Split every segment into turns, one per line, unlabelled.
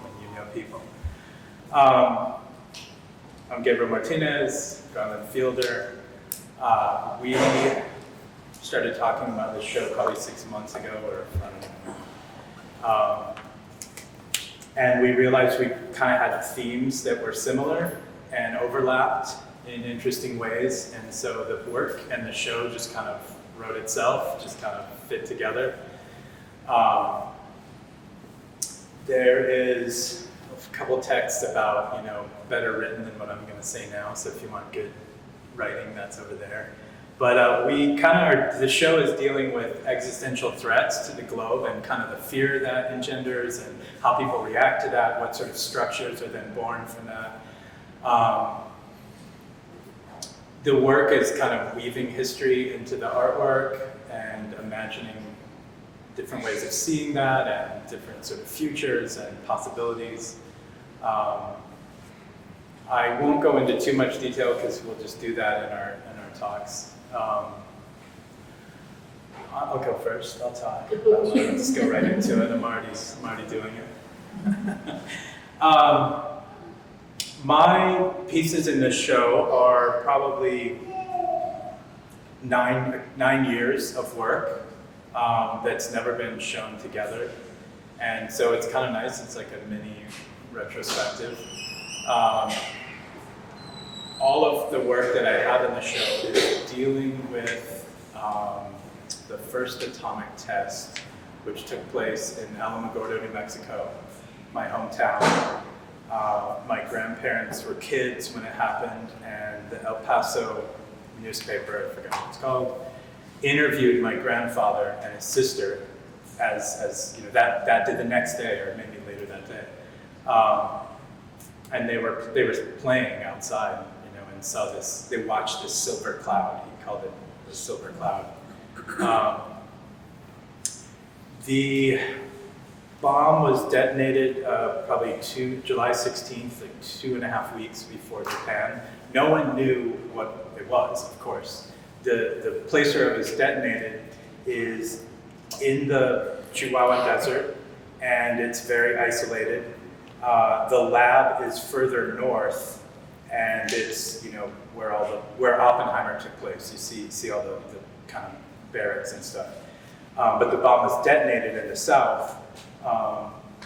and you know people. I'm Gabriel Martinez, Garland Fielder. We started talking about this show probably 6 months ago, or I don't know. And we realized we kind of had themes that were similar and overlapped in interesting ways. And so the work and the show just kind of wrote itself, just kind of fit together. There is a couple texts about, better written than what I'm going to say now. So if you want good writing, that's over there. But the show is dealing with existential threats to the globe and kind of the fear that engenders and how people react to that, what sort of structures are then born from that. The work is kind of weaving history into the artwork and imagining different ways of seeing that and different sort of futures and possibilities. I won't go into too much detail because we'll just do that in our talks. I'll go first. I'll talk. Let's go right into it. I'm already doing it. My pieces in this show are probably nine years of work that's never been shown together. And so it's kind of nice. It's like a mini retrospective. All of the work that I have in the show is dealing with the first atomic test, which took place in Alamogordo, New Mexico, my hometown. My grandparents were kids when it happened, and the El Paso newspaper, I forgot what it's called, interviewed my grandfather and his sister as that did the next day, or maybe later that day. And they were playing outside, and saw this. They watched this silver cloud. He called it the silver cloud. The bomb was detonated probably July 16th, like 2.5 weeks before Japan. No one knew what it was, of course. The place where it was detonated is in the Chihuahua Desert, and it's very isolated. The lab is further north, and it's where Oppenheimer took place. You see all the kind of barracks and stuff. But the bomb was detonated in the south,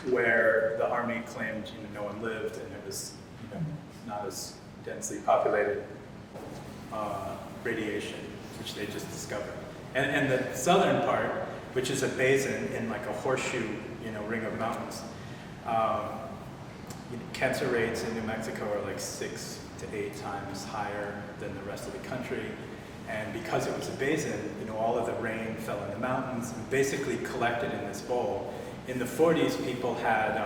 where the army claimed no one lived, and it was not as densely populated radiation, which they just discovered. And the southern part, which is a basin in like a horseshoe ring of mountains. Cancer rates in New Mexico are like 6 to 8 times higher than the rest of the country. And because it was a basin, all of the rain fell in the mountains and basically collected in this bowl. In the 40s, people had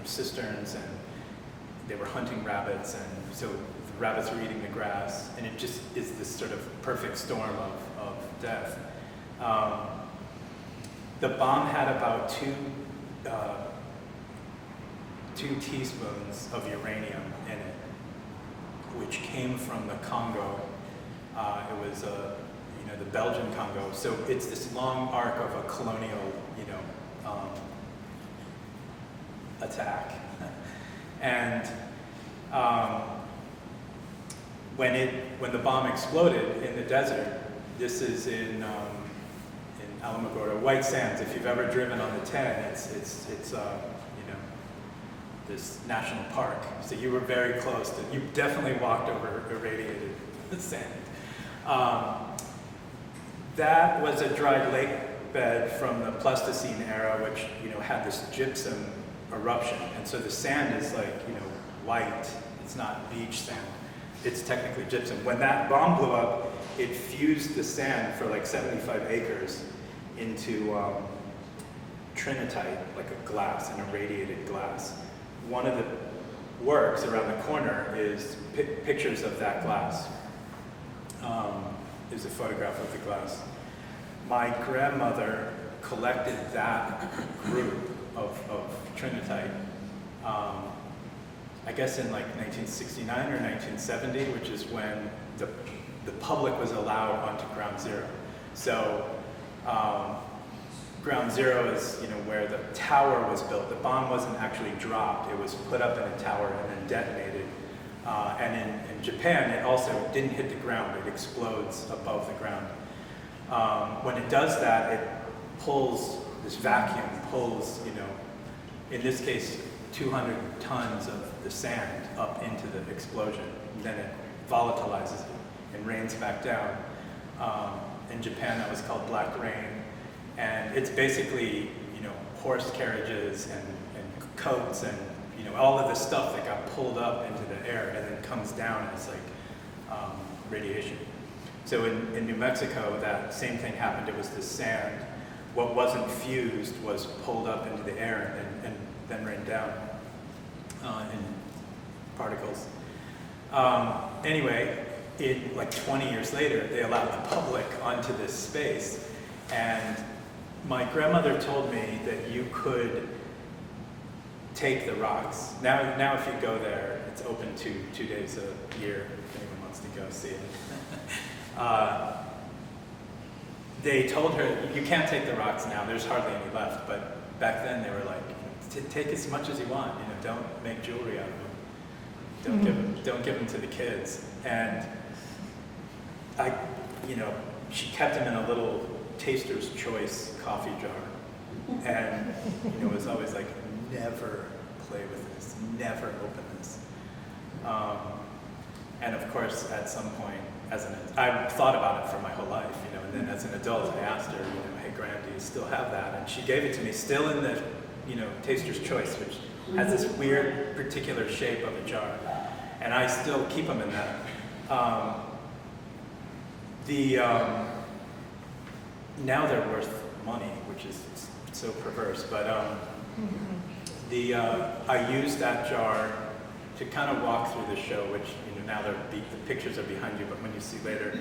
cisterns, and they were hunting rabbits, and so the rabbits were eating the grass, and it just is this sort of perfect storm of death. The bomb had about 2 teaspoons of uranium in it, which came from the Congo. It was the Belgian Congo. So it's this long arc of a colonial, attack. And when the bomb exploded in the desert, this is in Alamogordo, White Sands. If you've ever driven on the 10, it's this national park. So you were very close to, you definitely walked over irradiated sand. That was a dried lake bed from the Pleistocene era, which had this gypsum eruption. And so the sand is like, white. It's not beach sand. It's technically gypsum. When that bomb blew up, it fused the sand for like 75 acres into trinitite, like a glass, an irradiated glass. One of the works around the corner is pictures of that glass. There's a photograph of the glass. My grandmother collected that group of trinitite, I guess in like 1969 or 1970, which is when the public was allowed onto Ground Zero. So ground zero is, where the tower was built. The bomb wasn't actually dropped. It was put up in a tower and then detonated. And in Japan, it also didn't hit the ground. It explodes above the ground. When it does that, it pulls, this vacuum pulls, in this case, 200 tons of the sand up into the explosion. And then it volatilizes it and rains back down. In Japan, that was called black rain. And it's basically, horse carriages and coats and, all of the stuff that got pulled up into the air and then comes down as like radiation. So in New Mexico, that same thing happened. It was the sand. What wasn't fused was pulled up into the air and then rained down in particles. Anyway, like 20 years later, they allowed the public onto this space. And my grandmother told me that you could take the rocks. Now if you go there, it's open 2 days a year if anyone wants to go see it. They told her, you can't take the rocks now, there's hardly any left, but back then they were like, take as much as you want, don't make jewelry out of them. Don't give them to the kids. And she kept them in a little Taster's Choice coffee jar. And, it was always like, never play with this, never open this. And of course, at some point, I thought about it for my whole life, and then as an adult, I asked her, hey, Gran, do you still have that? And she gave it to me, still in the, Taster's Choice, which has this weird, particular shape of a jar. And I still keep them in that. Now they're worth money, which is so perverse, but I used that jar to kind of walk through the show, which now the pictures are behind you, but when you see later,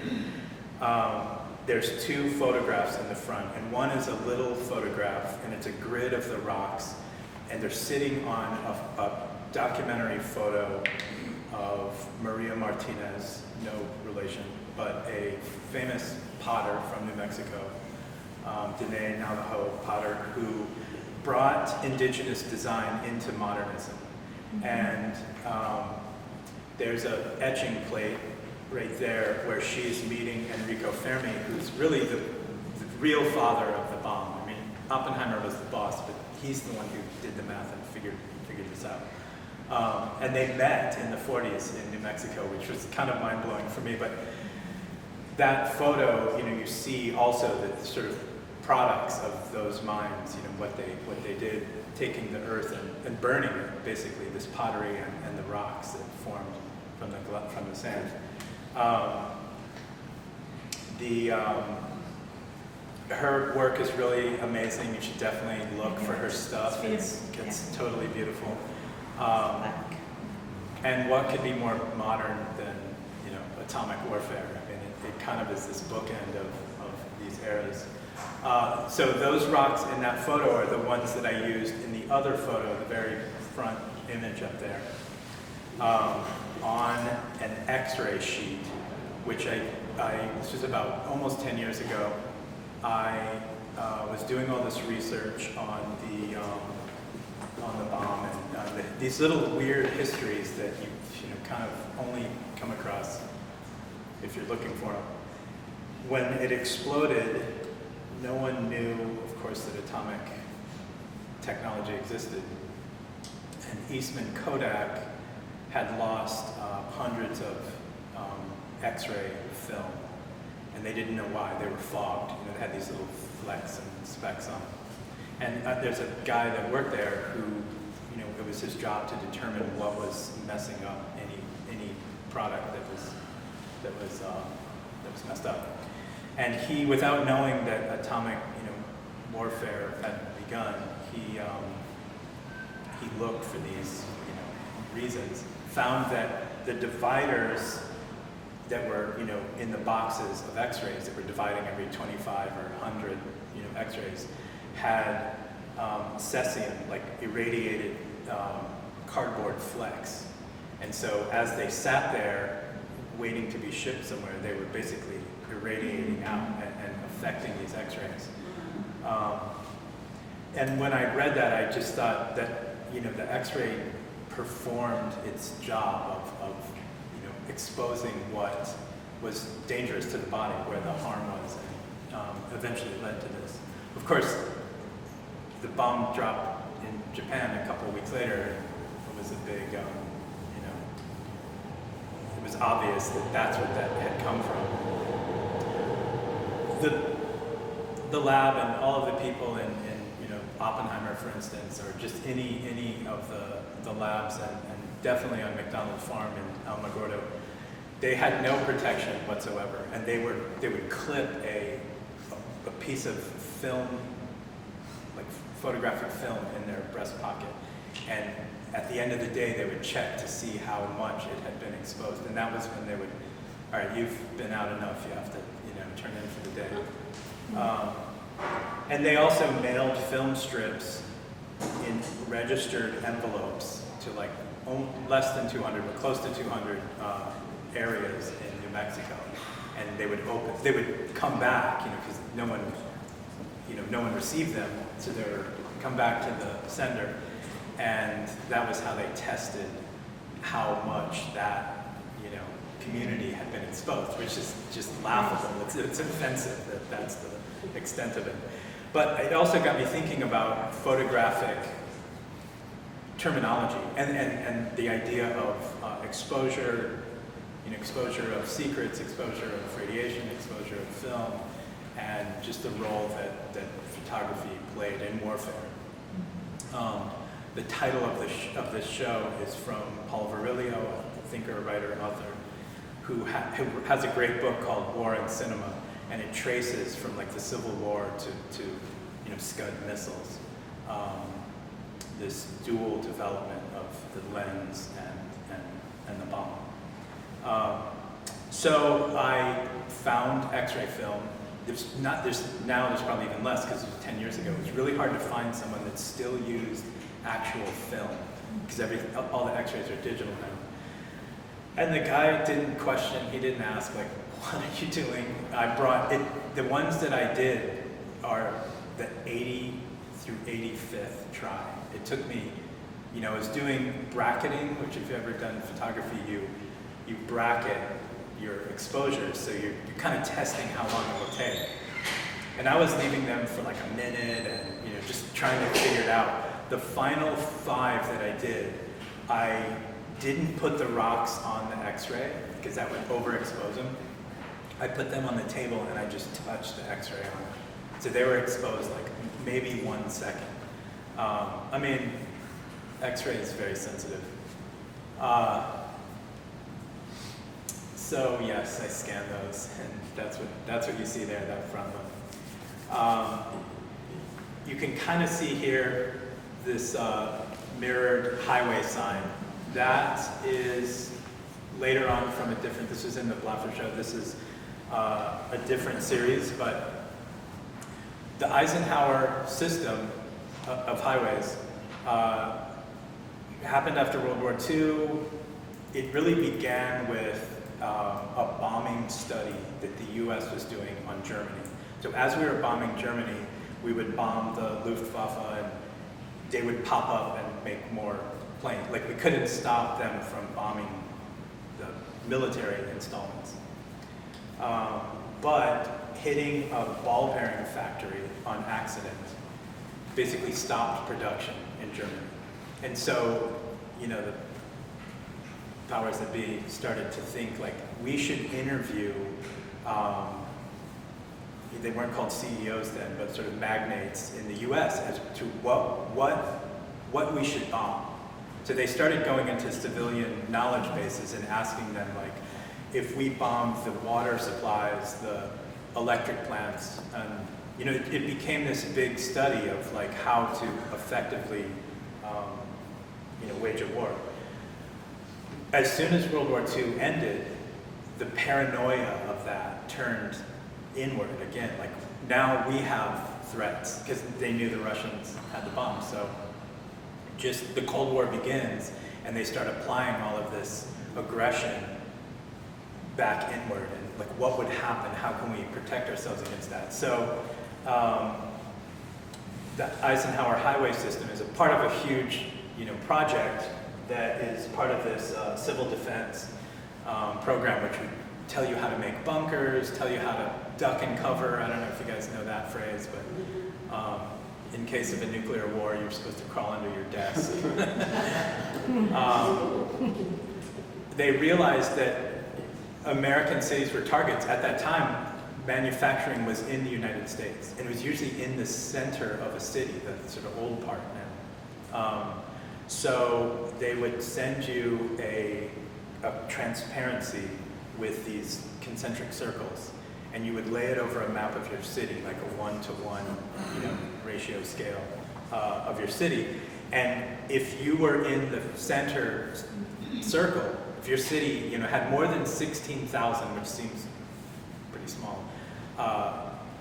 there's 2 photographs in the front, and one is a little photograph, and it's a grid of the rocks, and they're sitting on a documentary photo of Maria Martinez, no relation, but a famous potter from New Mexico, Diné Navajo potter, who brought indigenous design into modernism. And there's an etching plate right there where she's meeting Enrico Fermi, who's really the real father of the bomb. I mean, Oppenheimer was the boss, but he's the one who did the math and figured this out. And they met in the 40s in New Mexico, which was kind of mind-blowing for me. But that photo, you see also the sort of products of those mines, what they did, taking the earth and burning it, basically, this pottery and the rocks that formed from the sand. Her work is really amazing. You should definitely look for her stuff. It's totally beautiful. And what could be more modern than atomic warfare? I mean, it kind of is this bookend of these eras. So those rocks in that photo are the ones that I used in the other photo, the very front image up there, on an X-ray sheet, which this was about almost 10 years ago. I was doing all this research on the bomb and these little weird histories that you kind of only come across if you're looking for them. When it exploded, no one knew, of course, that atomic technology existed. And Eastman Kodak had lost hundreds of X-ray film, and they didn't know why. They were fogged. They had these little flecks and specks on them. And there's a guy that worked there who, it was his job to determine what was messing up any product that was messed up. And he, without knowing that atomic, warfare had begun, he looked for these, reasons, found that the dividers that were, in the boxes of X-rays that were dividing every 25 or 100, X-rays, had cesium, like irradiated cardboard flecks. And so as they sat there waiting to be shipped somewhere, they were basically irradiating out and affecting these X-rays. and when I read that, I just thought that, the X-ray performed its job of exposing what was dangerous to the body, where the harm was, and eventually led to this. Of course, the bomb dropped in Japan a couple of weeks later, and it was a big, it was obvious that that's what that had come from. The lab and all of the people in Oppenheimer, for instance, or just any of the labs, and definitely on McDonald Farm in Alamogordo, they had no protection whatsoever, and they would clip a piece of film, like photographic film, in their breast pocket, and at the end of the day, they would check to see how much it had been exposed, and that was when they would, all right, you've been out enough, you have to, turn in for the day. And they also mailed film strips in registered envelopes to like less than 200, but close to 200 areas in New Mexico, and they would come back, because no one received them, so they would come back to the sender, and that was how they tested how much that community had been exposed, which is just laughable. It's offensive that that's the extent of it. But it also got me thinking about photographic terminology and the idea of exposure, exposure of secrets, exposure of radiation, exposure of film, and just the role that photography played in warfare. The title of this show is from Paul Virilio, a thinker, writer, author, who has a great book called War and Cinema, and it traces from like the Civil War to Scud missiles, this dual development of the lens and the bomb. So I found X-ray film. There's probably even less, because it was 10 years ago. It was really hard to find someone that still used actual film, because all the X-rays are digital now. And the guy didn't question, he didn't ask, like, what are you doing? I brought it, the ones that I did are the 80 through 85th try. It took me, I was doing bracketing, which if you've ever done photography, you bracket your exposures, so you're kind of testing how long it will take. And I was leaving them for like a minute and just trying to figure it out. The final 5 that I did, I didn't put the rocks on the X-ray because that would overexpose them. I put them on the table and I just touched the X-ray on it. So they were exposed like maybe 1 second. X-ray is very sensitive. So yes, I scanned those, and that's what you see there, that front one. You can kind of see here this mirrored highway sign. That is later on from this was in the Blaffer show, this is a different series, but the Eisenhower system of highways happened after World War II. It really began with a bombing study that the US was doing on Germany. So as we were bombing Germany, we would bomb the Luftwaffe and they would pop up and make more planes. Like we couldn't stop them from bombing the military installments. But hitting a ball bearing factory on accident basically stopped production in Germany. And so, the powers that be started to think like we should interview, they weren't called CEOs then, but sort of magnates in the US as to what we should bomb. So they started going into civilian knowledge bases and asking them like, if we bombed the water supplies, the electric plants, it became this big study of like how to effectively wage a war. As soon as World War II ended, the paranoia of that turned inward again. Like now we have threats because they knew the Russians had the bomb. So just the Cold War begins and they start applying all of this aggression back inward and like what would happen? How can we protect ourselves against that? So the Eisenhower highway system is a part of a huge, project that is part of this civil defense program, which would tell you how to make bunkers, tell you how to duck and cover. I don't know if you guys know that phrase, but in case of a nuclear war, you're supposed to crawl under your desk. They realized that American cities were targets. At that time, manufacturing was in the United States, and it was usually in the center of a city, the sort of old part now. So they would send you a transparency with these concentric circles, and you would lay it over a map of your city, like a 1-to-1, ratio scale of your city. And if you were in the center circle, if your city, had more than 16,000, which seems pretty small,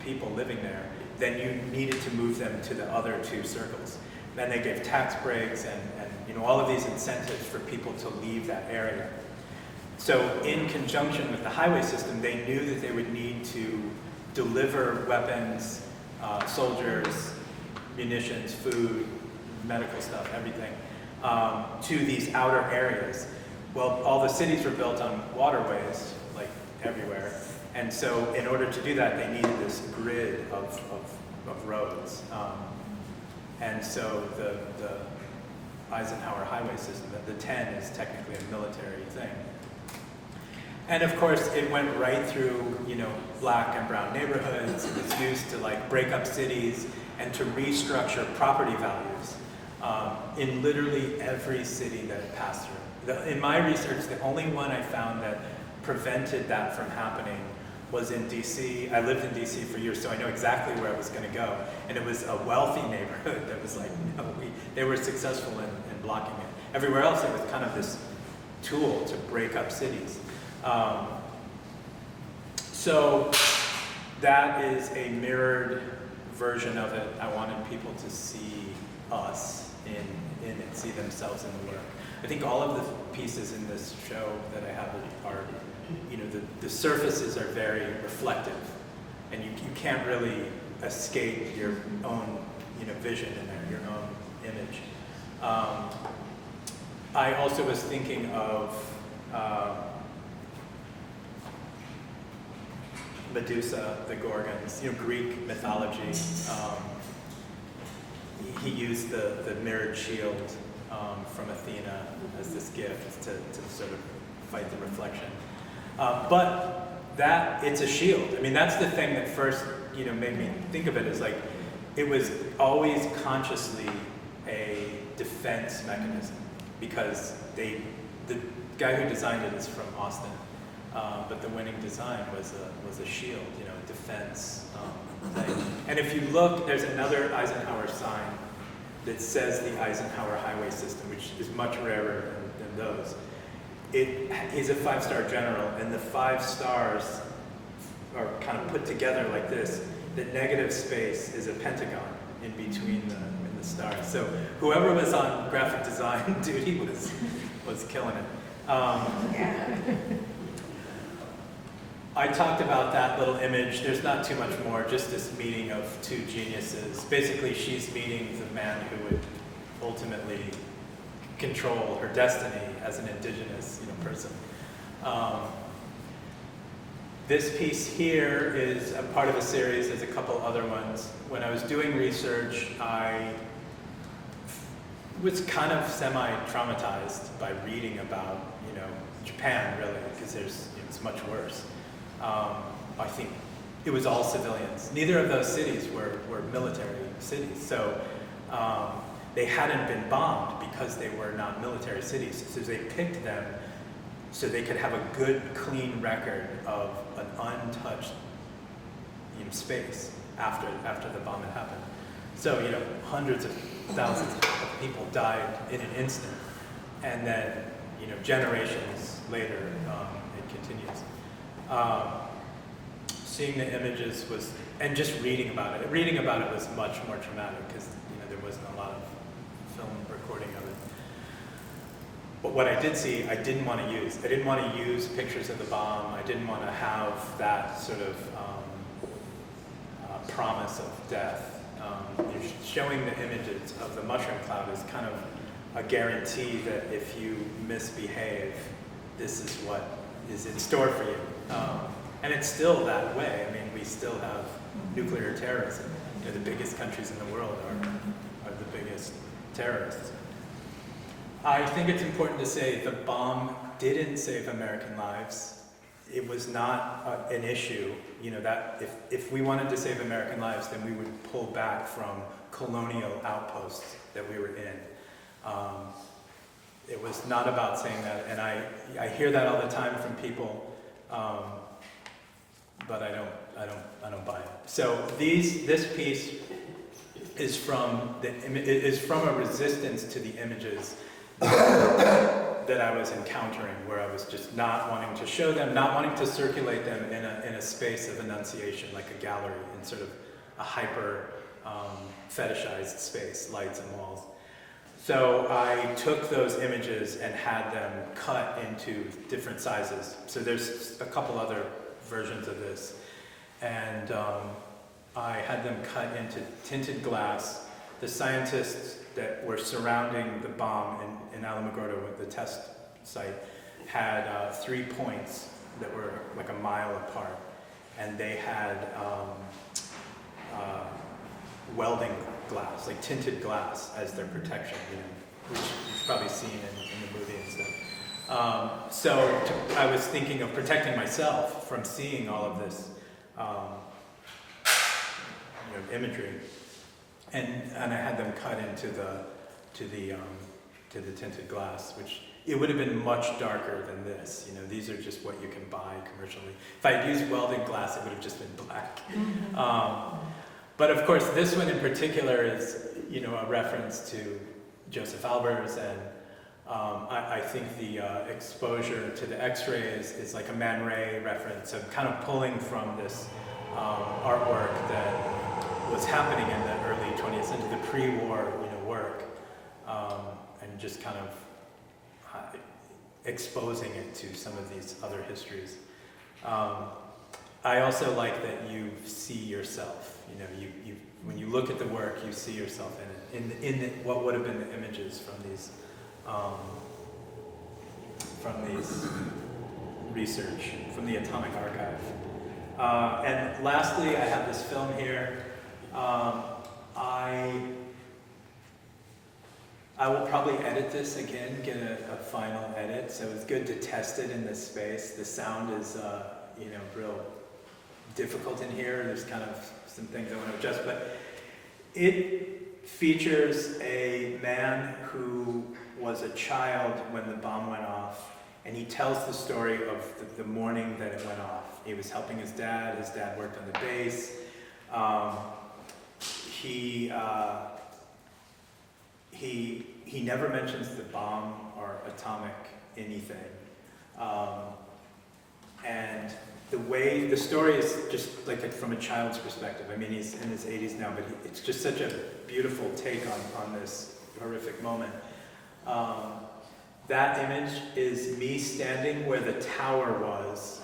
people living there, then you needed to move them to the other two circles. Then they gave tax breaks and all of these incentives for people to leave that area. So in conjunction with the highway system, they knew that they would need to deliver weapons, soldiers, munitions, food, medical stuff, everything, to these outer areas. Well, all the cities were built on waterways, like everywhere. And so in order to do that, they needed this grid of roads. And so the Eisenhower highway system, the 10 is technically a military thing. And of course, it went right through, black and brown neighborhoods. It was used to break up cities and to restructure property values in literally every city that it passed through. In my research, the only one I found that prevented that from happening was in DC. I lived in DC for years, so I know exactly where I was going to go. And it was a wealthy neighborhood that was they were successful in blocking it. Everywhere else, it was kind of this tool to break up cities. So that is a mirrored version of it. I wanted people to see us in it, see themselves in the work. I think all of the pieces in this show that I have are, the surfaces are very reflective, and you can't really escape your own, vision in there, your own image. I also was thinking of Medusa, the Gorgons, Greek mythology. He used the mirrored shield from Athena as this gift to sort of fight the reflection. But it's a shield. I mean, that's the thing that first, made me think of it as it was always consciously a defense mechanism, because the guy who designed it is from Austin, but the winning design was a shield, a defense thing. And if you look, there's another Eisenhower sign that says the Eisenhower highway system, which is much rarer than those. It is a 5-star general, and the 5 stars are kind of put together like this. The negative space is a pentagon in between the stars. So whoever was on graphic design duty was killing it. I talked about that little image. There's not too much more, just this meeting of two geniuses. Basically, she's meeting the man who would ultimately control her destiny as an indigenous person. This piece here is a part of a series. There's a couple other ones. When I was doing research, I was kind of semi-traumatized by reading about, Japan, really, because it's much worse. I think it was all civilians. Neither of those cities were military cities. So they hadn't been bombed because they were not military cities. So they picked them so they could have a good, clean record of an untouched space after the bomb had happened. So, hundreds of thousands of people died in an instant. And then, generations later, it continues. Seeing the images and just reading about it. Reading about it was much more traumatic because, there wasn't a lot of film recording of it. But what I did see, I didn't want to use. I didn't want to use pictures of the bomb. I didn't want to have that sort of promise of death. You're showing the images of the mushroom cloud is kind of a guarantee that if you misbehave, this is what is in store for you. And it's still that way. I mean, we still have nuclear terrorism. You know, the biggest countries in the world are the biggest terrorists. I think it's important to say the bomb didn't save American lives. It was not an issue, you know, that if we wanted to save American lives, then we would pull back from colonial outposts that we were in. It was not about saying that, and I hear that all the time from people, but I don't buy it. So this piece is from a resistance to the images that I was encountering, where I was just not wanting to show them, not wanting to circulate them in a space of enunciation, like a gallery, in sort of a hyper fetishized space, lights and walls. So I took those images and had them cut into different sizes. So there's a couple other versions of this. And I had them cut into tinted glass. The scientists that were surrounding the bomb in Alamogordo with the test site had 3 points that were like a mile apart. And they had welding glass, like tinted glass, as their protection, you know, which you've probably seen in the movie and stuff. So I was thinking of protecting myself from seeing all of this you know, imagery, and I had them cut into the tinted glass, which it would have been much darker than this. You know, these are just what you can buy commercially. If I had used welded glass, it would have just been black. But of course, this one in particular is, you know, a reference to Joseph Albers, and I think the exposure to the X-ray is like a Man Ray reference. So kind of pulling from this artwork that was happening in the early 20th century, the pre-war, you know, work, and just kind of exposing it to some of these other histories. I also like that you see yourself. You know, you when you look at the work, you see yourself in it, in what would have been the images from these research, from the Atomic Archive. And lastly, I have this film here. I will probably edit this again, get a final edit. So it's good to test it in this space. The sound is, you know, real difficult in here. There's kind of some things I want to adjust, but it features a man who was a child when the bomb went off, and he tells the story of the morning that it went off. He was helping his dad worked on the base. He never mentions the bomb or atomic anything. And the story is just like from a child's perspective. I mean, he's in his 80s now, but it's just such a beautiful take on this horrific moment. That image is me standing where the tower was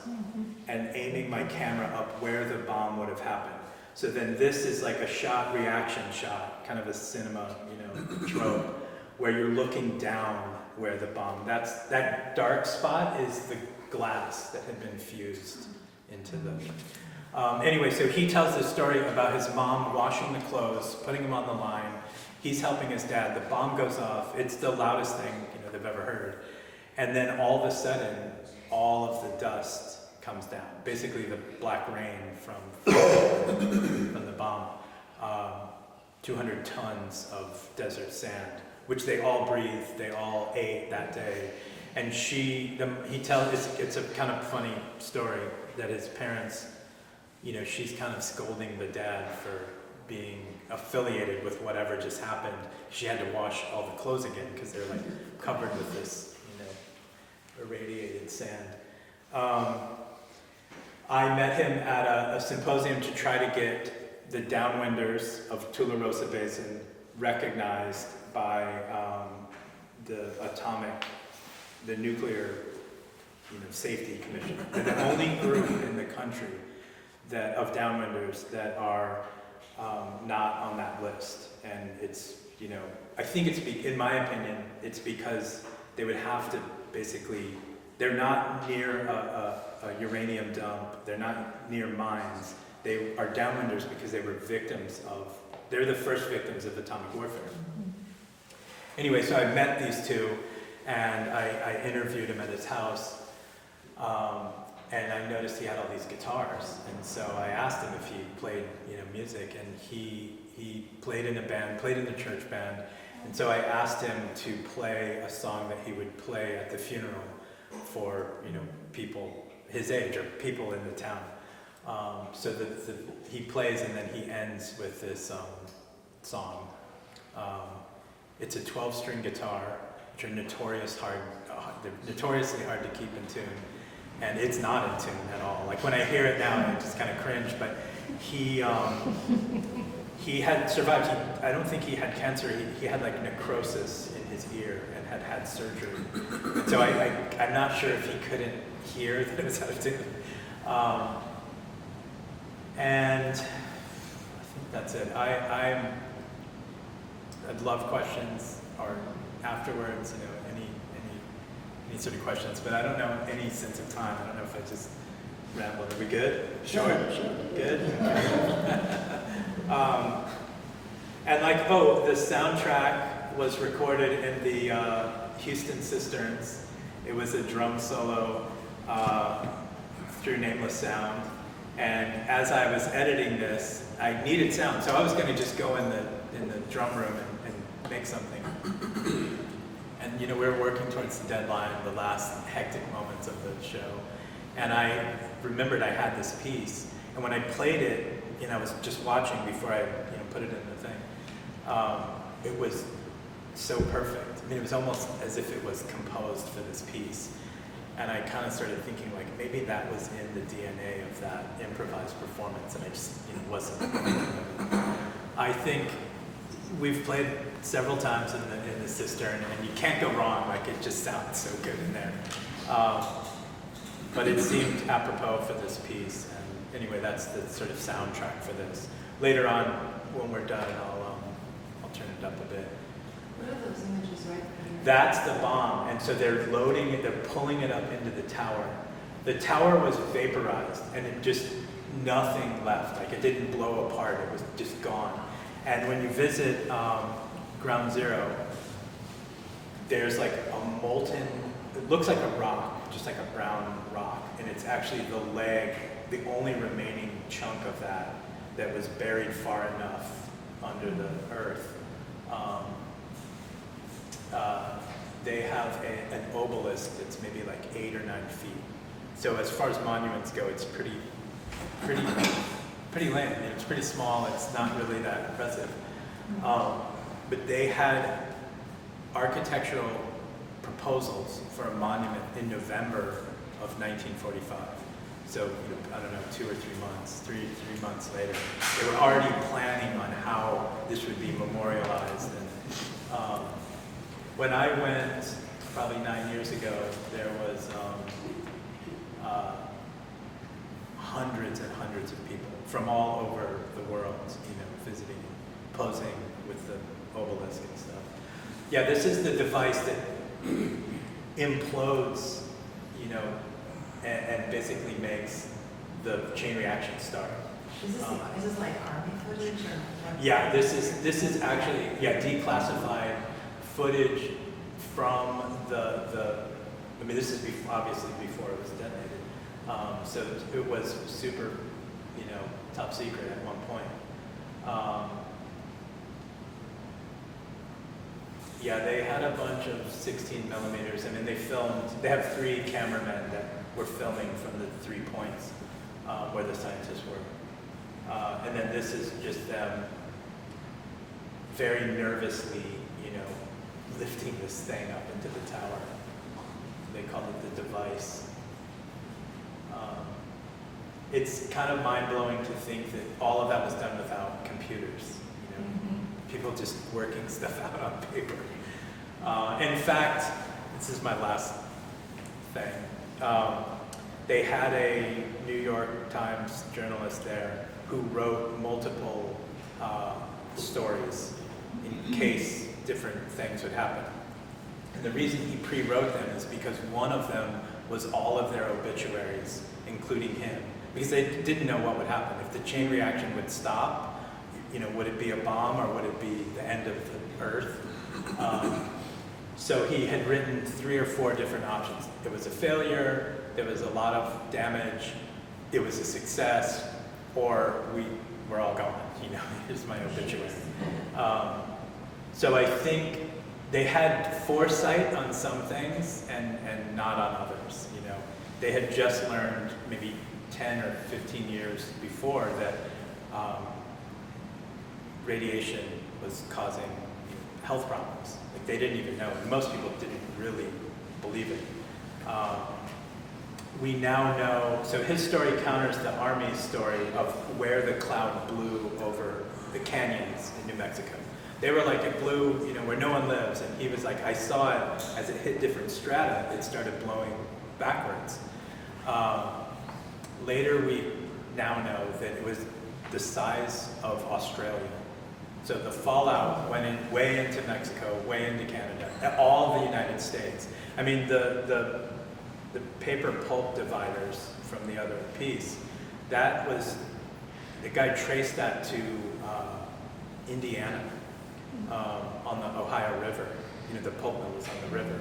and aiming my camera up where the bomb would have happened. So then this is like a shot, reaction shot, kind of a cinema, you know, trope, where you're looking down where the bomb, that dark spot is the glass that had been fused into the... Anyway, so he tells this story about his mom washing the clothes, putting them on the line. He's helping his dad. The bomb goes off. It's the loudest thing, you know, they've ever heard. And then all of a sudden, all of the dust comes down. Basically, the black rain from the bomb. 200 tons of desert sand, which they all breathed, they all ate that day. And he tells, it's a kind of funny story that his parents, you know, she's kind of scolding the dad for being affiliated with whatever just happened. She had to wash all the clothes again because they're like covered with this, you know, irradiated sand. I met him at a symposium to try to get the downwinders of Tularosa Basin recognized by the Nuclear, you know, Safety Commission. They're the only group in the country of downwinders that are not on that list. And it's, you know, I think it's, in my opinion, it's because they would have to basically, they're not near a uranium dump, they're not near mines, they are downwinders because they were victims of, they're the first victims of atomic warfare. Anyway, so I met these two, and I interviewed him at his house, and I noticed he had all these guitars, and so I asked him if he played, you know, music, and he played in a band, played in the church band, and so I asked him to play a song that he would play at the funeral for, you know, people his age or people in the town. So he plays, and then he ends with this song. It's a 12-string guitar, which are they're notoriously hard to keep in tune, and it's not in tune at all. Like when I hear it now, I just kind of cringe. But he had survived. I don't think he had cancer. He had like necrosis in his ear and had surgery. So I'm not sure if he couldn't hear that it was out of tune. And I think that's it. I'd love questions or afterwards, you know, any sort of questions, but I don't know any sense of time. I don't know if I just rambled. Are we good? Sure. Good? And like, the soundtrack was recorded in the Houston Cisterns. It was a drum solo through Nameless Sound. And as I was editing this, I needed sound, so I was going to just go in the drum room and make something. And you know, we were working towards the deadline, the last hectic moments of the show. And I remembered I had this piece, and when I played it, you know, I was just watching before I, you know, put it in the thing. It was so perfect. I mean, it was almost as if it was composed for this piece. And I kind of started thinking, like, maybe that was in the DNA of that improvised performance, and I just, you know, wasn't. I think we've played several times in the Cistern, and you can't go wrong. Like, it just sounds so good in there. But it seemed apropos for this piece, and anyway, that's the sort of soundtrack for this. Later on, when we're done, I'll turn it up a bit.
What are those images right there?
That's the bomb, and so they're loading it, they're pulling it up into the tower. The tower was vaporized, and it just, nothing left. Like, it didn't blow apart, it was just gone. And when you visit Ground Zero, there's like a molten, it looks like a rock, just like a brown rock, and it's actually the leg, the only remaining chunk of that was buried far enough under the earth. They have an obelisk that's maybe like 8 or 9 feet. So as far as monuments go, it's pretty lame. It's pretty small. It's not really that impressive. But they had architectural proposals for a monument in November of 1945. So, you know, I don't know, 2 or 3 months, three months later, they were already planning on how this would be memorialized. And when I went probably 9 years ago, there was hundreds and hundreds of people from all over the world, you know, visiting, posing with the obelisk and stuff. Yeah, this is the device that implodes, you know, and basically makes the chain reaction start.
Is this like army footage or what?
Yeah, this is actually declassified footage from I mean, this is obviously before it was detonated. So it was super, you know, top secret at one point. Yeah, they had a bunch of 16 millimeters, and then they have 3 cameramen that were filming from the 3 points where the scientists were. And then this is just them very nervously, you know, lifting this thing up into the tower. They call it the device. It's kind of mind-blowing to think that all of that was done without computers. You know, people just working stuff out on paper. In fact, this is my last thing. They had a New York Times journalist there who wrote multiple stories in case different things would happen. And the reason he pre-wrote them is because one of them was all of their obituaries, including him, because they didn't know what would happen. If the chain reaction would stop, would it be a bomb or would it be the end of the Earth? So he had written 3 or 4 different options. It was a failure, there was a lot of damage, it was a success, or we're all gone, here's my obituary. So I think they had foresight on some things and not on others, They had just learned maybe 10 or 15 years before that radiation was causing health problems. Like they didn't even know, and most people didn't really believe it. We now know, so his story counters the Army's story of where the cloud blew over the canyons in New Mexico. They were like, it blew, where no one lives, and he was like, I saw it as it hit different strata, it started blowing backwards. Later we now know that it was the size of Australia. So the fallout went way into Mexico, way into Canada, all of the United States. I mean, the paper pulp dividers from the other piece, that was, the guy traced that to Indiana on the Ohio River. The pulp mill was on the river.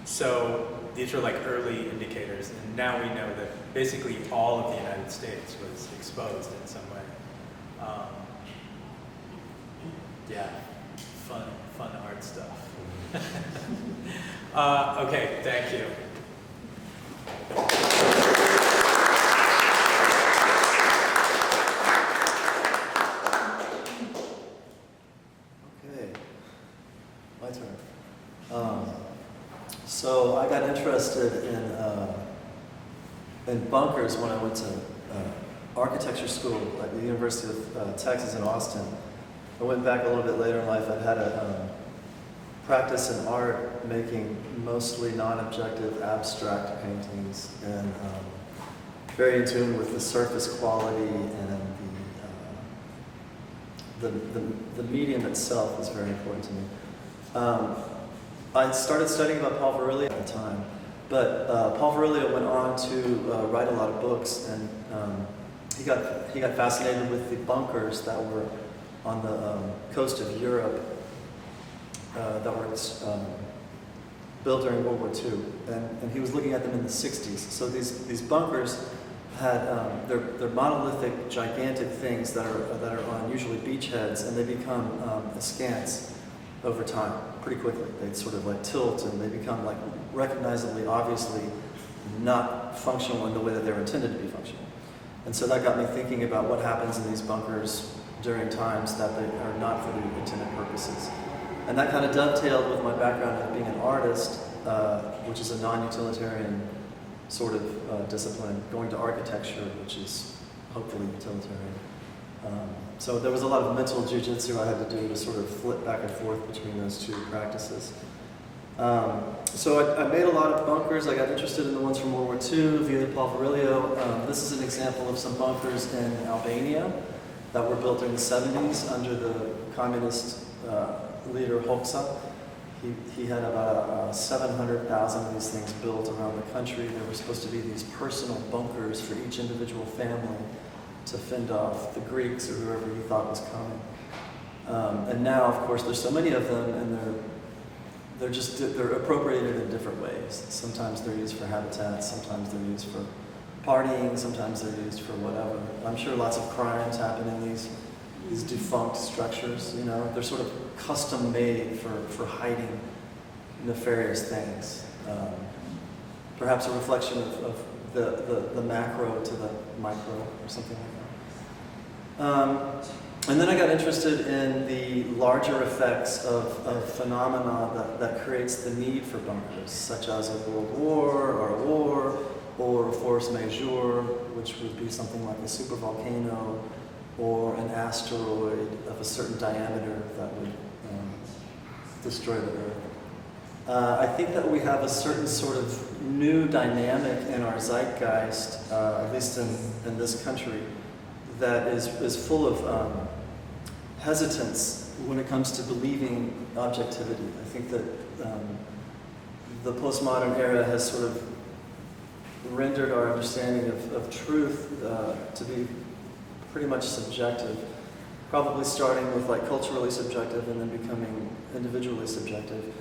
So these were like early indicators, and now we know that basically all of the United States was exposed in some way. Yeah, fun art stuff. Okay, thank you.
Okay, my turn. So I got interested in bunkers when I went to architecture school at the University of Texas in Austin. I went back a little bit later in life. I'd had a practice in art making mostly non-objective abstract paintings, and very in tune with the surface quality, and the medium itself is very important to me. I started studying about Paul Virilio at the time, but Paul Virilio went on to write a lot of books, and he got fascinated with the bunkers that were on the coast of Europe that were built during World War II, and he was looking at them in the 60s. So these bunkers had they're monolithic, gigantic things that are on usually beachheads, and they become askance over time pretty quickly. They sort of like tilt, and they become like recognizably, obviously not functional in the way that they're intended to be functional. And so that got me thinking about what happens in these bunkers during times that they are not for the intended purposes. And that kind of dovetailed with my background of being an artist, which is a non-utilitarian sort of discipline, going to architecture, which is hopefully utilitarian. So there was a lot of mental jujitsu I had to do to sort of flip back and forth between those two practices. So I made a lot of bunkers. I got interested in the ones from World War II via Paul Virilio. This is an example of some bunkers in Albania that were built during the 70s under the communist leader Hoxha. He had about 700,000 of these things built around the country. There were supposed to be these personal bunkers for each individual family to fend off the Greeks or whoever he thought was coming. And now, of course, there's so many of them, and they're appropriated in different ways. Sometimes they're used for habitats, sometimes they're used for partying, sometimes they're used for whatever. I'm sure lots of crimes happen in these defunct structures. They're sort of custom made for hiding nefarious things. Perhaps a reflection of the macro to the micro or something like that. And then I got interested in the larger effects of phenomena that creates the need for bunkers, such as a world war, or a force majeure, which would be something like a supervolcano, or an asteroid of a certain diameter that would destroy the Earth. I think that we have a certain sort of new dynamic in our zeitgeist, at least in this country, that is full of hesitance when it comes to believing objectivity. I think that the postmodern era has sort of rendered our understanding of truth to be pretty much subjective, probably starting with like culturally subjective and then becoming individually subjective.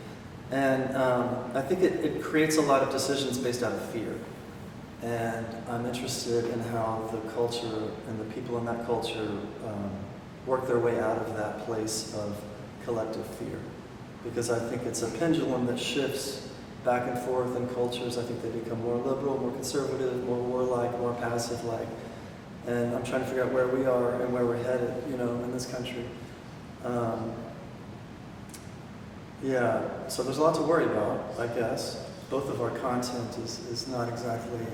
And I think it creates a lot of decisions based out of fear. And I'm interested in how the culture and the people in that culture work their way out of that place of collective fear. Because I think it's a pendulum that shifts back and forth in cultures. I think they become more liberal, more conservative, more warlike, more passive-like. And I'm trying to figure out where we are and where we're headed, you know, in this country. Yeah, so there's a lot to worry about, I guess. Both of our content is not exactly,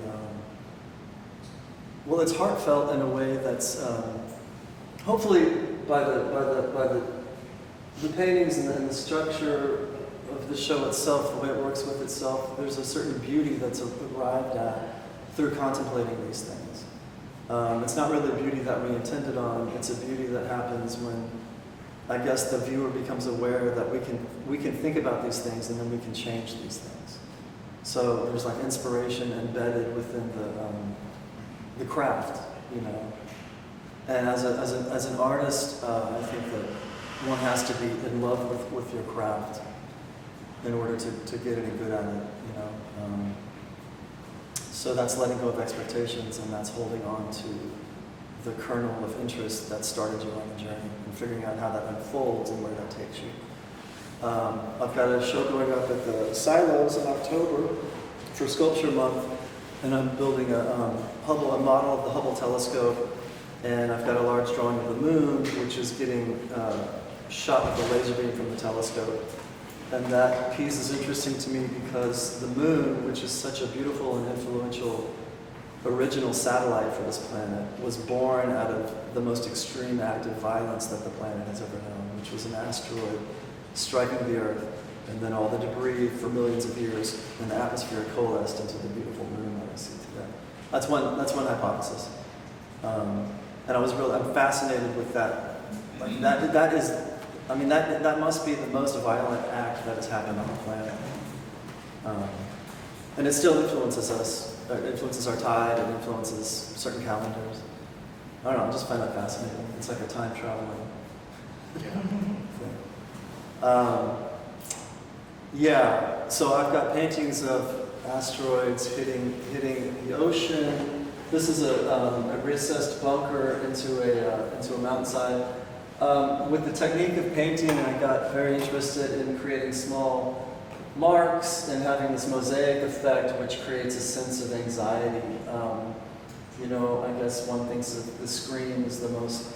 well, it's heartfelt in a way that's, hopefully by the paintings and the structure of the show itself, the way it works with itself, there's a certain beauty that's arrived at through contemplating these things. It's not really a beauty that we intended on, it's a beauty that happens when, I guess, the viewer becomes aware that we can think about these things and then we can change these things. So there's like inspiration embedded within the craft, you know. And as an artist, I think that one has to be in love with your craft in order to get any good at it, you know. So that's letting go of expectations, and that's holding on to the kernel of interest that started you on the journey and figuring out how that unfolds and where that takes you. I've got a show going up at the Silos in October for Sculpture Month, and I'm building a model of the Hubble telescope, and I've got a large drawing of the moon, which is getting shot with a laser beam from the telescope. And that piece is interesting to me because the moon, which is such a beautiful and influential original satellite for this planet, was born out of the most extreme act of violence that the planet has ever known, which was an asteroid striking the Earth, and then all the debris for millions of years in the atmosphere coalesced into the beautiful moon that I see today. That's one hypothesis. And I'm fascinated with that. Like that is, I mean, that must be the most violent act that has happened on the planet. And it still influences us. It influences our tide, it influences certain calendars. I don't know, I just find that fascinating. It's like a time traveling thing. Yeah, so I've got paintings of asteroids hitting the ocean. This is a recessed bunker into a mountainside. With the technique of painting, I got very interested in creating small marks and having this mosaic effect, which creates a sense of anxiety. You know, I guess one thinks of the screen as the most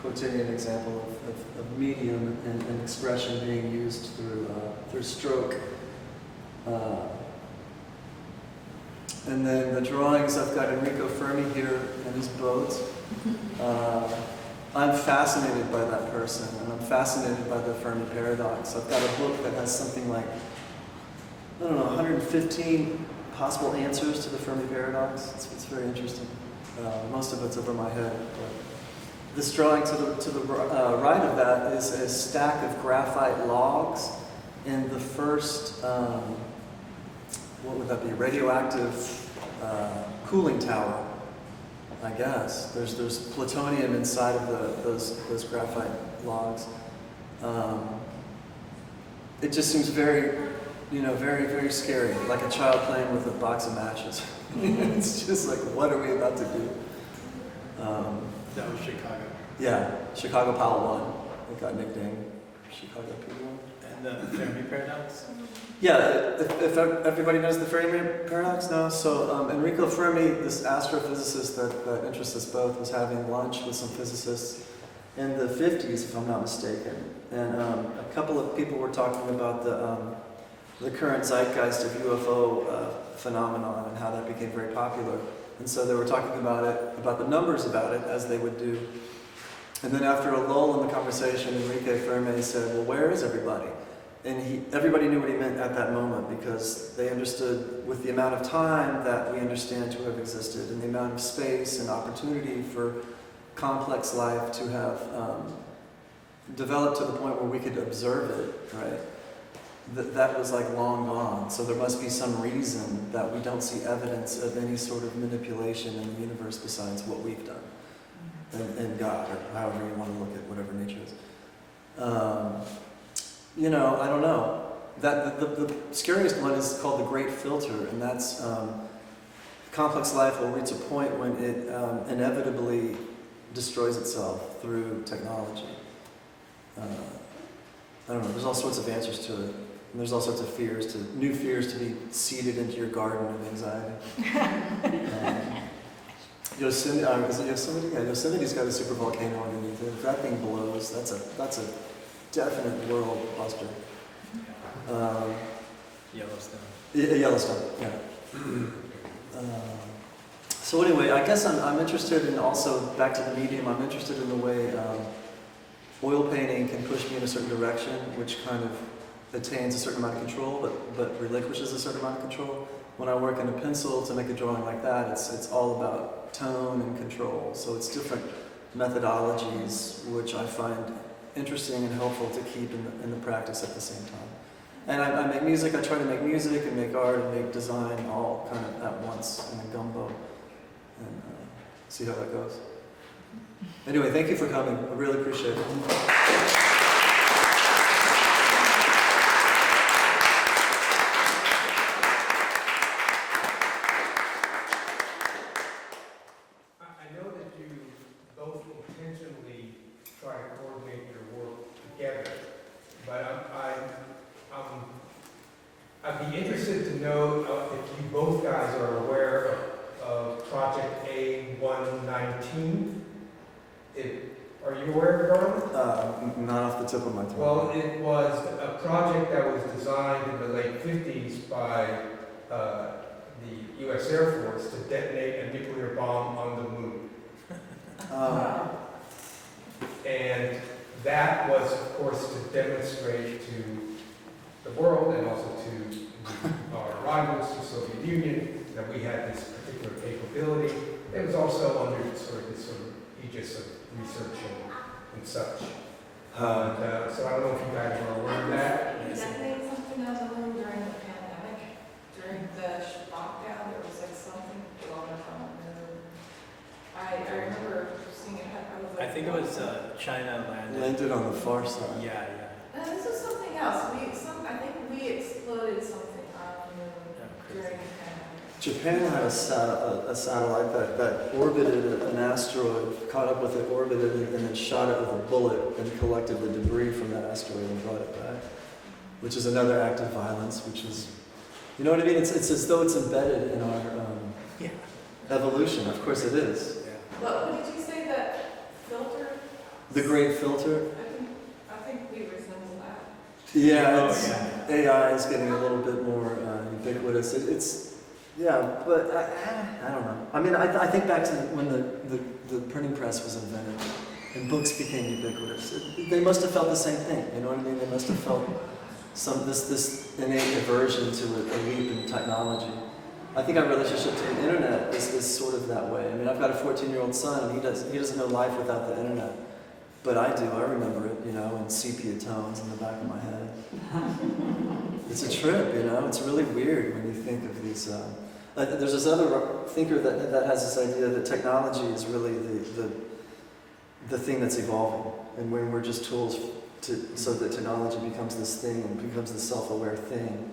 quotidian example of medium and expression being used through stroke. And then the drawings, I've got Enrico Fermi here in his boat. I'm fascinated by that person, and I'm fascinated by the Fermi paradox. I've got a book that has something like, I don't know, 115 possible answers to the Fermi paradox. It's very interesting. Most of it's over my head. But this drawing to the right of that is a stack of graphite logs in the first, what would that be, radioactive cooling tower, I guess. There's plutonium inside of those graphite logs. It just seems very, very, very scary, like a child playing with a box of matches. It's just like, what are we about to do?
That was Chicago.
Yeah, Chicago Powell 1. It got nicknamed Chicago P1.
And the Fermi paradox?
Yeah, if everybody knows the Fermi paradox now. So Enrico Fermi, this astrophysicist that interests us both, was having lunch with some physicists in the 50s, if I'm not mistaken. And a couple of people were talking about the current zeitgeist of UFO phenomenon and how that became very popular. And so they were talking about the numbers about it, as they would do. And then after a lull in the conversation, Enrique Fermi said, well, where is everybody? And everybody knew what he meant at that moment, because they understood, with the amount of time that we understand to have existed and the amount of space and opportunity for complex life to have developed to the point where we could observe it, right? That was like long gone. So there must be some reason that we don't see evidence of any sort of manipulation in the universe besides what we've done. And God, or however you want to look at whatever nature is. You know, I don't know. The scariest one is called the Great Filter, and that's complex life will reach a point when it inevitably destroys itself through technology. I don't know, there's all sorts of answers to it. And there's all sorts of new fears to be seeded into your garden of anxiety. Yosemite, is it Yosemite? Yeah, Yosemite's got a super volcano underneath it. If that thing blows, that's a definite world buster.
Yellowstone.
Yellowstone, yeah. So anyway, I guess I'm interested in also, back to the medium, I'm interested in the way oil painting can push me in a certain direction, which kind of attains a certain amount of control, but relinquishes a certain amount of control. When I work in a pencil to make a drawing like that, it's all about tone and control. So it's different methodologies, which I find interesting and helpful to keep in the practice at the same time. And I make music, I try to make music and make art and make design all kind of at once in a gumbo. And see how that goes. Anyway, thank you for coming. I really appreciate it.
I know that you both intentionally try to coordinate your work together, but I'd be interested to know if you both guys are aware of Project A119. Are you aware of it?
Not off the tip of my tongue.
Well, it was a project that was designed in the late 50s by the U.S. Air Force to detonate a nuclear bomb on the moon. And that was, of course, to demonstrate to the world and also to our rivals, the Soviet Union, that we had this particular capability. It was also under this sort of aegis of research and such. So I don't know if you guys are aware of that.
Did that make something on the moon during the pandemic? During the lockdown, there was like something going on. I remember seeing it happen.
I think it was China
Landed on the far side.
Yeah.
No, this is something else. I think we exploded something on the moon during the pandemic.
Japan had a satellite that orbited an asteroid, caught up with it, orbited it, and then shot it with a bullet and collected the debris from that asteroid and brought it back, which is another act of violence, which is, you know what I mean? It's as though it's embedded in our evolution. Of course it is.
Yeah.
What did you say, that filter?
The Great Filter.
I think we resemble that.
Yeah,
Oh,
AI is getting a little bit more ubiquitous. Yeah, but I don't know. I mean, I think back to when the printing press was invented and books became ubiquitous. They must have felt the same thing, you know what I mean? They must have felt this innate aversion to a leap in technology. I think our relationship to the internet is sort of that way. I mean, I've got a 14-year-old son, and he doesn't know life without the internet. But I do, I remember it, you know, in sepia tones in the back of my head. It's a trip, you know, it's really weird when you think of these, there's this other thinker that has this idea that technology is really the thing that's evolving, and when we're just tools so that technology becomes this thing and becomes this self-aware thing.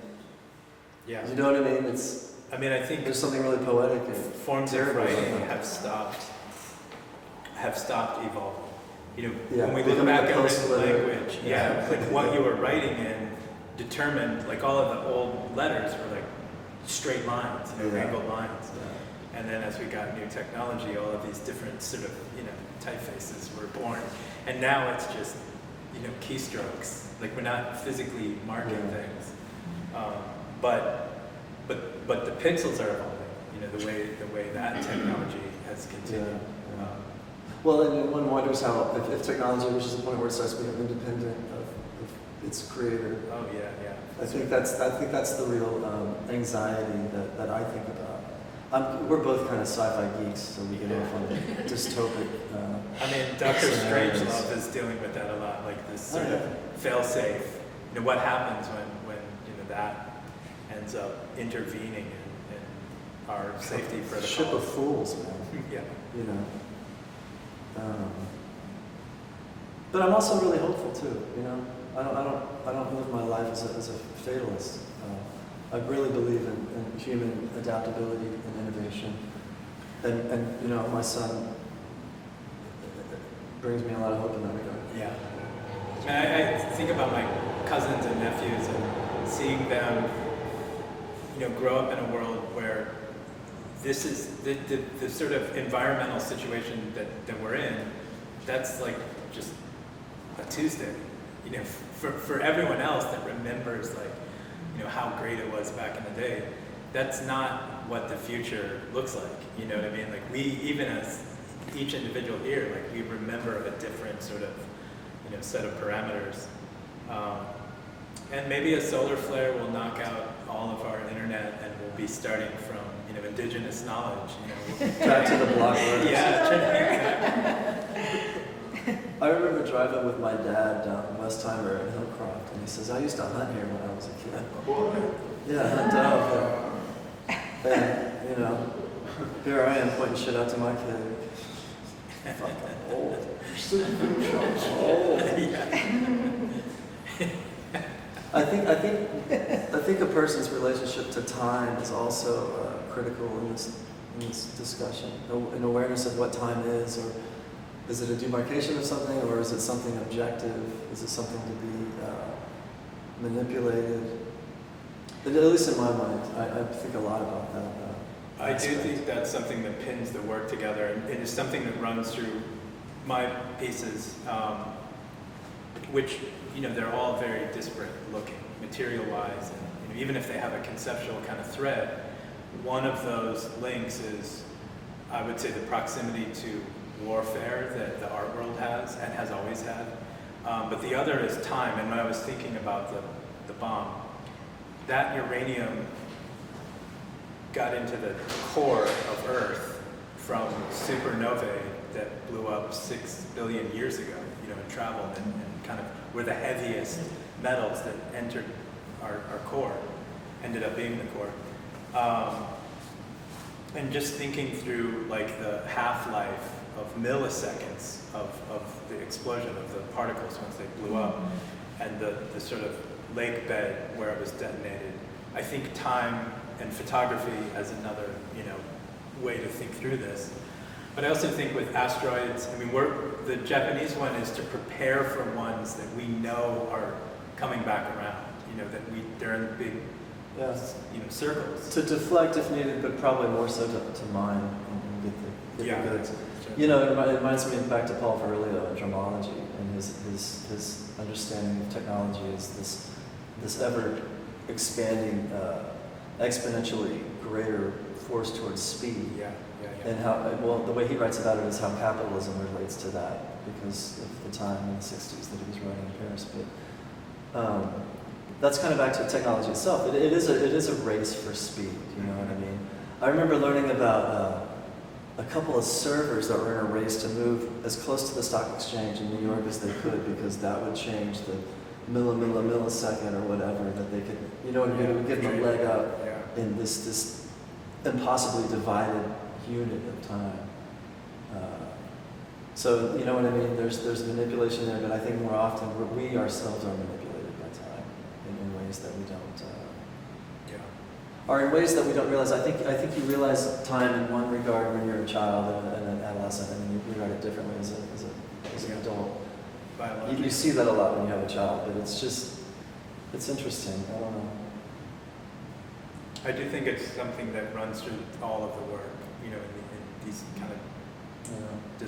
Yeah.
You know what I mean?
I think
There's something really poetic and
forms of writing have stopped evolving. You know,
Yeah,
when we
they
look
come
back
in
at
post
written
literate.
language,
Yeah.
like what you were writing in determined, like all of the old letters were like straight lines, you know,
Yeah.
angled lines. And then as we got new technology, all of these different sort of, you know, typefaces were born. And now it's just, you know, keystrokes. Like we're not physically marking
Yeah.
things. But the pixels are evolving, you know, the way that technology has continued.
Yeah. Well, and one wonders how, if technology reaches a point where it starts to become independent of its creator.
Oh yeah.
I think that's the real anxiety that I think about. We're both kind of sci-fi geeks, so we get off on dystopic.
I mean, Doctor
Scenarios.
Strangelove is dealing with that a lot, like this sort
Oh,
of fail-safe. You know, what happens when that ends up intervening in our safety
Ship
protocol?
of fools, man.
Yeah.
You know. But I'm also really hopeful too. You know, I don't live my life as a fatalist. I really believe in human adaptability and innovation. And you know, my son brings me a lot of hope in that regard.
Yeah. I think about my cousins and nephews and seeing them, you know, grow up in a world where this is the sort of environmental situation that we're in. That's like just a Tuesday, you know, for everyone else that remembers, like, you know, how great it was back in the day. That's not what the future looks like. You know what I mean? Like, we, even as each individual here, like, we remember a different sort of, you know, set of parameters. And maybe a solar flare will knock out all of our internet, and we'll be starting from, you know, indigenous knowledge. You know,
Back to the block learners.
yeah, exactly.
I remember driving with my dad down Westheimer in Hillcroft, and he says, "I used to hunt here when I was a kid." Yeah, hunt dove. And, you know, here I am pointing shit out to my kid. Fuck, I'm old. Old. I think a person's relationship to time is also critical in this discussion. An awareness of what time is, or is it a demarcation of something, or is it something objective? Is it something to be manipulated? At least in my mind, I think a lot about that.
I do
aspect.
think that's something that pins the work together, and it is something that runs through my pieces, which, you know, they're all very disparate looking, material-wise, and, you know, even if they have a conceptual kind of thread, one of those links is, I would say, the proximity to warfare that the art world has and has always had. But the other is time, and when I was thinking about the bomb, that uranium got into the core of Earth from supernovae that blew up 6 billion years ago, you know, and traveled and kind of were the heaviest metals that entered our core, ended up being the core. And just thinking through, like, the half-life of milliseconds of the explosion of the particles once they blew up, and the sort of lake bed where it was detonated. I think time and photography as another, you know, way to think through this. But I also think with asteroids, I mean, the Japanese one is to prepare for ones that we know are coming back around, you know, that they're in big,
Yeah.
you know, circles.
To deflect if needed, but probably more so to mine and get the goods.
Sure.
You know, it reminds me back to Paul Virilio and dromology, and his understanding of technology is this ever expanding, exponentially greater force towards speed.
Yeah.
And how, well, the way he writes about it is how capitalism relates to that, because of the time in the 60s that he was writing in Paris. But that's kind of back to technology itself. It is a race for speed, you know what I mean? I remember learning about a couple of servers that were in a race to move as close to the stock exchange in New York as they could, because that would change the millisecond or whatever that they could, you know what I mean? It would give them a leg up in this impossibly divided unit of time. So, you know what I mean? There's manipulation there, but I think more often we ourselves are manipulated by time in ways that we don't. Or in ways that we don't realize. I think you realize time in one regard when you're a child and an adolescent, and you regard it differently as an adult. You see that a lot when you have a child, but it's interesting. I don't know.
I do think it's something that runs through all of the work, you know, in these kind of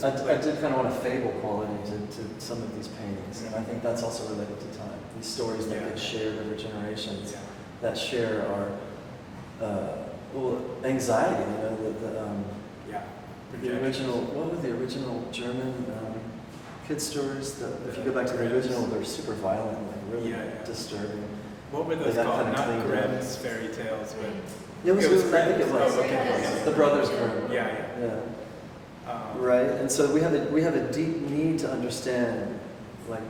I did kind of want a fable quality to some of these paintings, and I think that's also related to time. These stories that get shared over generations, that share our anxiety. You know, the original. What were the original German kid stories? If you go back to the original, they're super violent, like really disturbing.
What were
They
those
got
called?
kinda
Not
cleaned up.
Grimm's fairy tales, but
It was,
It was
I think it was.
Oh, okay.
The Brothers Grimm.
yeah,
Yeah.
yeah.
Right, and so we have a deep need to understand, like,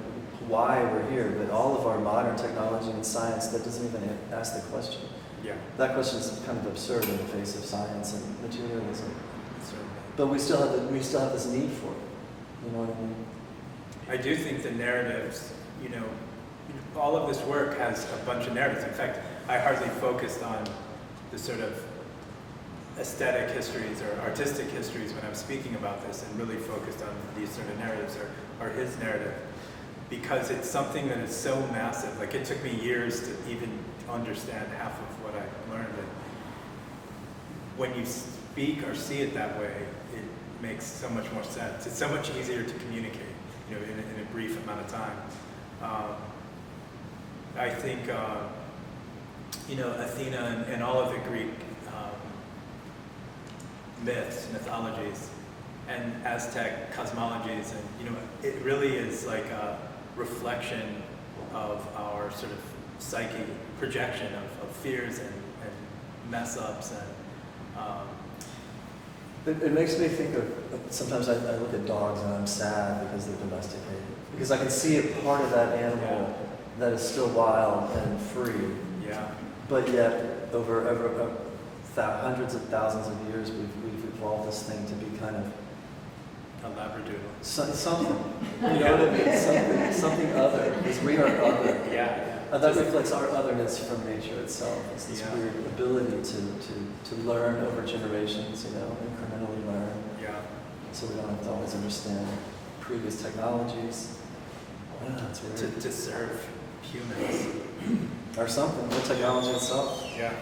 why we're here, but all of our modern technology and science, that doesn't even ask the question.
Yeah.
That question is kind of absurd in the face of science and materialism.
Certainly.
But we still have this need for it. You know what I mean?
I do think the narratives, all of this work has a bunch of narratives. In fact, I hardly focused on the sort of aesthetic histories or artistic histories when I'm speaking about this, and really focused on these sort of narratives or his narrative, because it's something that is so massive. Like, it took me years to even understand half of what I learned. And when you speak or see it that way, it makes so much more sense. It's so much easier to communicate, in a brief amount of time. I think, Athena and all of the Greek myths, mythologies, and Aztec cosmologies, and it really is like a reflection of our sort of psyche, projection of fears and mess ups, and
It makes me think of, sometimes I look at dogs and I'm sad because they're domesticated. Because I can see a part of that animal that is still wild and free.
yeah,
But yet, over hundreds of thousands of years, we've evolved this thing to be kind of
a labradoodle.
something. You know what I mean? Something other. Because we are other.
Yeah.
And that reflects our otherness from nature itself. It's this
Yeah.
weird ability to learn over generations, incrementally learn.
Yeah.
So we don't have to always understand previous technologies. It's weird.
To serve humans.
Or something, the technology itself.
Yeah.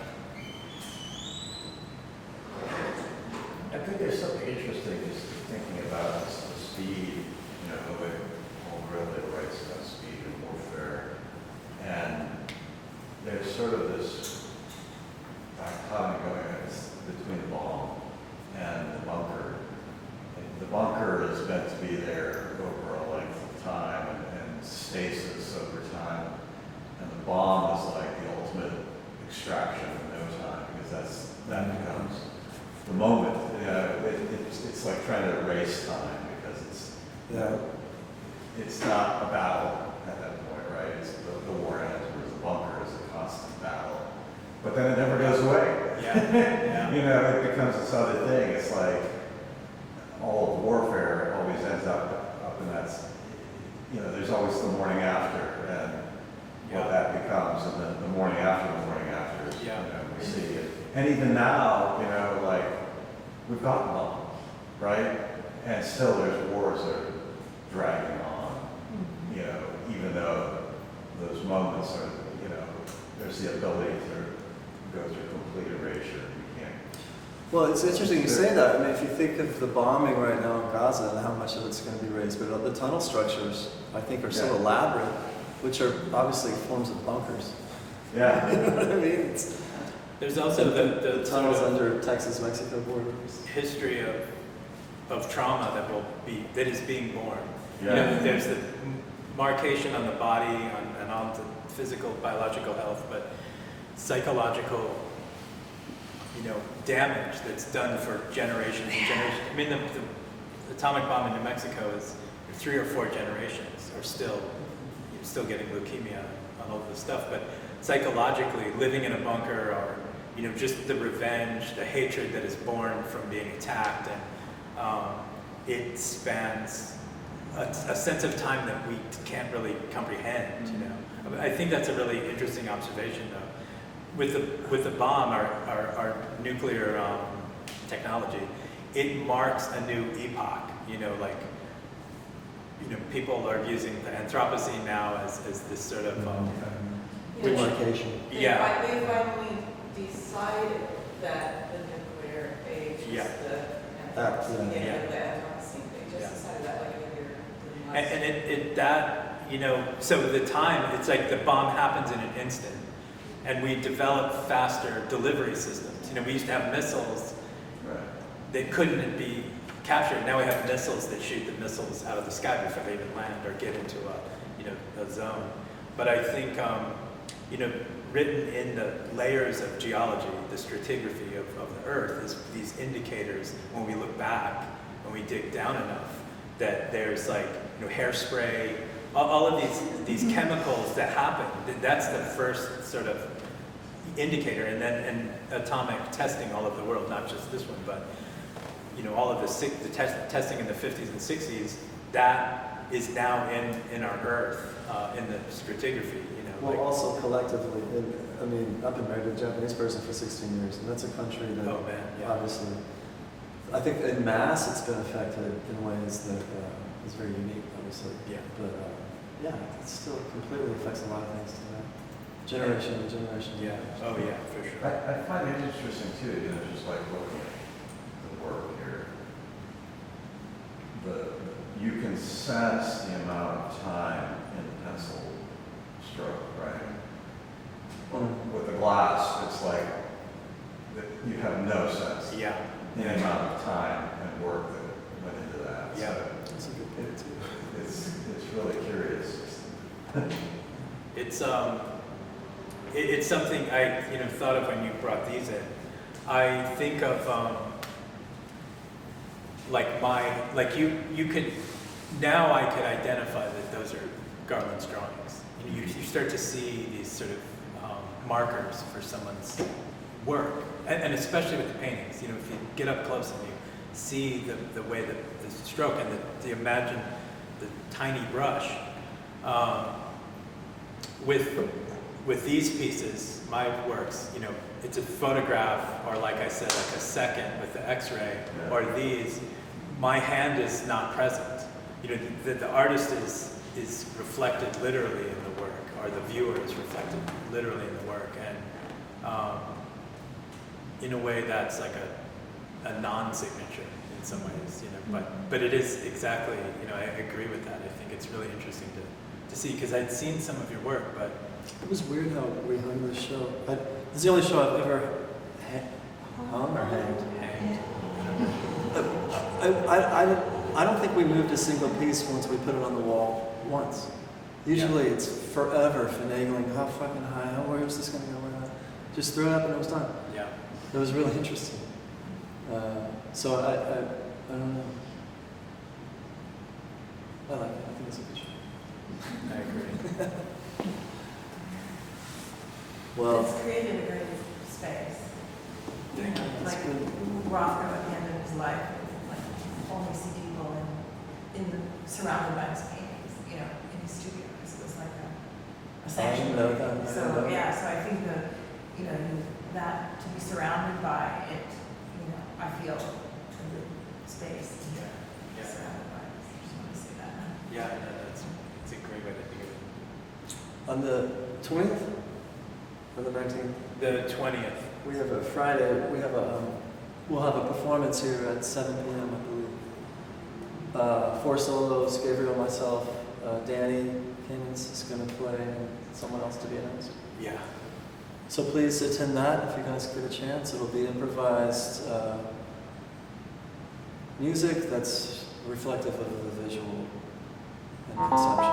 I think there's something interesting just thinking about the speed, the way really writes about speed and warfare. And there's sort of this dichotomy going on between the bomb and the bunker. And the bunker is meant to be there over a length of time and stasis over time. And the bomb is like the ultimate extraction in no time, because that becomes the moment. It's like trying to erase time, because it's not a battle at that point, right? It's the war ends, whereas the bunker is a constant battle. But then it never goes away.
Yeah.
It becomes this other thing. It's like all of warfare always ends up in that. There's always the morning after, and what that becomes, and then the morning after, we see it. And even now, like, we've gotten bombs, right? And still there's wars that are dragging on, even though those moments are, there's the ability to go through complete erasure. You can't.
Well, it's interesting you say that. I mean, if you think of the bombing right now in Gaza and how much of it's going to be raised, but the tunnel structures, I think, are so elaborate, which are obviously forms of bunkers.
Yeah.
You know what I mean?
There's also the
tunnels
sort of
under Texas-Mexico borders.
history of trauma that is being born.
Yeah.
There's the marcation on the body and on the physical, biological health, but psychological, damage that's done for generations and generations. I mean, the atomic bomb in New Mexico is 3 or 4 generations are still getting leukemia on all this stuff, but psychologically, living in a bunker, or just the revenge, the hatred that is born from being attacked, and it spans a sense of time that we can't really comprehend. I think that's a really interesting observation, though. With the bomb, our nuclear technology, it marks a new epoch. People are using the Anthropocene now as this sort of
Demarcation.
They finally decided that the nuclear age was the beginning of the Anthropocene. They just decided that like a year. And
so the time, it's like the bomb happens in an instant, and we develop faster delivery systems. We used to have missiles that couldn't be captured. Now we have missiles that shoot the missiles out of the sky before they even land or get into a zone. But I think written in the layers of geology, the stratigraphy of the Earth, is these indicators when we look back, when we dig down enough, that there's like, hairspray, all of these chemicals that happen. That's the first sort of indicator, and then atomic testing all over the world, not just this one, but all of the testing in the 50s and 60s, that is now in our Earth, in the stratigraphy.
Well, also collectively, I've been married to a Japanese person for 16 years, and that's a country that obviously, I think in mass it's been affected in ways that is very unique, obviously. Yeah. But it still completely affects a lot of things today. Generation to generation.
Yeah. Oh yeah, for sure.
I find it interesting too, just like looking at the work here. You can sense the amount of time in pencil stroke, right? With the glass, it's like you have no sense.
Yeah.
The amount of time and work that went into that.
Yeah.
So
That's a good point too.
it's really curious.
It's something I thought of when you brought these in. I think of you could now I could identify that those are Garland's drawings. You start to see these sort of markers for someone's work, and especially with the paintings. If you get up close and you see the way that the stroke and the imagine the tiny brush. With these pieces, my works, it's a photograph, or like I said, like a second with the X-ray, or these, my hand is not present. The artist is reflected literally in the work, or the viewer is reflected literally in the work, and in a way that's like a non-signature in some ways, but it is exactly, I agree with that. I think it's really interesting to see, because I'd seen some of your work, but
it was weird how we hung this show. This is the only show I've ever hung or hanged. I don't think we moved a single piece once we put it on the wall once. Usually it's forever finagling. How fucking high? Where is this going to go? Just threw it up and it was done.
Yeah.
It was really interesting. So I don't know. I like it. I think it's a good show.
I agree.
Well,
It's created a great space.
that's
Like
good.
Rothko at the end of his life, like only see people surrounded by his paintings, in his studio. It was like a sanctuary.
know that.
So I think that to be surrounded by it, I feel a good space to be surrounded by it. I just want to say that.
Yeah, that's a great way to think of it.
On the 20th or the 19th?
The 20th.
We have a Friday. We'll have a performance here at 7 p.m. I believe. 4 solos, Gabriel, myself, Danny Kennens is going to play, and someone else to be announced.
Yeah.
So please attend that if you guys get a chance. It'll be improvised music that's reflective of the visual and conceptual.